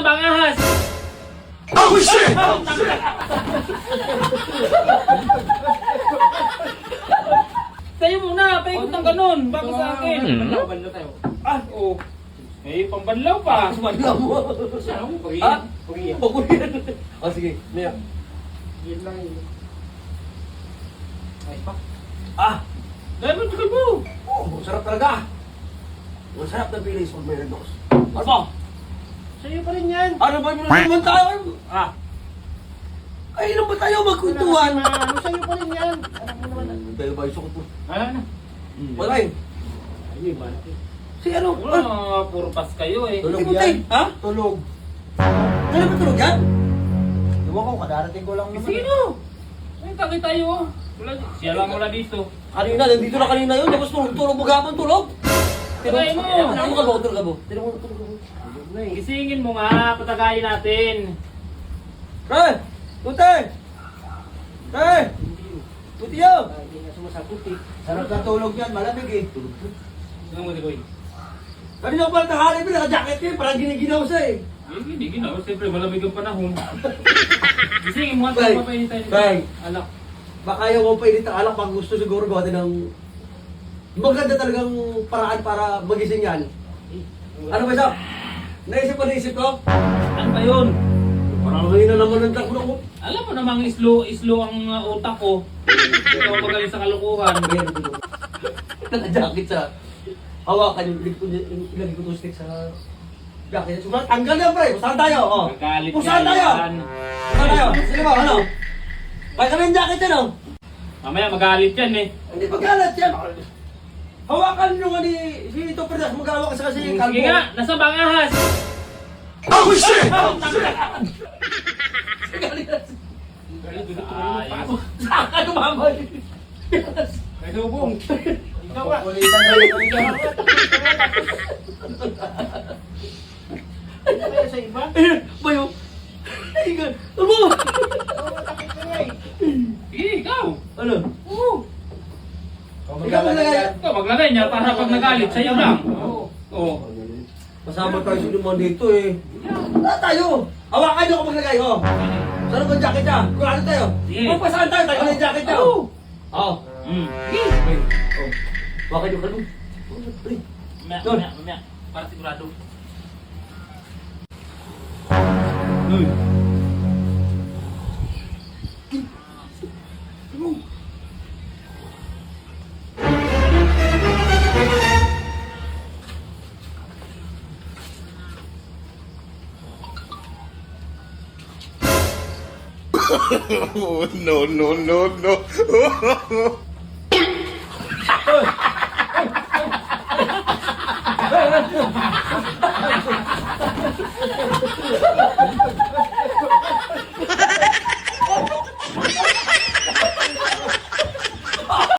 bang ahas? Oh shit! Tayo muna, paikot ng ganun. Baka sa akin. Banlaw tayo. Ah, oo. May pambanlaw pa. Banlaw mo. Ha? Paguyan. O sige, Mia. Yun lang yun. Ay pa. Dahil mo tukal mo. Oh, masarap talaga. Masarap na bilis pag may redos. Ano ba? Sa'yo pa rin yan. Ano ba yun naman tayo? Ah, Ay, ilan ba tayo magkwentuhan? Ano sa'yo pa rin yan? Anak mo naman. Tayo ba yung sukot mo? wala na. Wala eh. Ayun ba? Si ano? Wala, puro pas kayo eh. Tulog yan. Ha? Tulog. Ano ba tulog yan? Ewan ko, kadarating ko lang naman. Sige no. Ay, tagay tayo oh. Wala, siya lang wala dito. Kanina, nandito na kanina yun. Tapos tulog magapang tulog. Tagay mo. Tulog ka ba? Tulog ka ba? Tulog ka ba? Gisingin mo nga, patagayin natin. Hey! Tute! Hey! Tutiyo! Hindi nga sumasagot eh. Sarap na tulog yan, malamig eh. Sino mo di ko Kanina ko pala tanghali, naka-jacket kayo. Parang giniginaw siya eh. Hindi ginawa. Siyempre, malamig ang panahon. Gisingin mo nga, Bay, papainitan nito. bay. Alak. Baka ayaw mo pa init ang alak pag gusto siguro gawatin ng maganda talagang paraan para magising yan. Ano ba siya? Naisip ko? Ano ba yun? Parang ngayon na naman ang takbo ko. Alam mo namang slow ang utak ko. Hindi ako magaling sa kalukuhan. Naka-jacket siya. Hawakan yung ilagay ko 2 sticks sa jacket. Sumat, tanggal yan pre. Pusahan tayo. Oh. Nagalit Pusahan nga tayo. yan. Pusahan tayo. Sige ba? Ano? Pag kami yung jacket yan oh. Mamaya magalit yan eh. Hindi pagkalat yan. Hawakan nyo nga ni si Ito Perdas. Mag-hawak sa kasi kalbo. Sige nga, nasa bang ahas? Oh shit! Ayos. Saan ka lumabay? May hubong. Ikaw ah. Kulitan na yun. Ano kaya sa iba? Bayo. Ay, ano? Takot ka nga eh. Sige, ikaw. Ano? Oo. Ikaw maglagay. Ikaw maglagay niya para pag nagalit, sa'yo lang. Oo. Oo. Kasama tayo sa naman dito eh. Wala tayo. Hawakan nyo ako maglagay, oh. Saan ko jacket niya? Kurado tayo. Sige. Magpasaan tayo, tayo na yung jacket niya. Oo. Oo. Sige. Oh. Hawakan nyo kalbo. Mamaya. Para sigurado. Oh, no, no, no, no.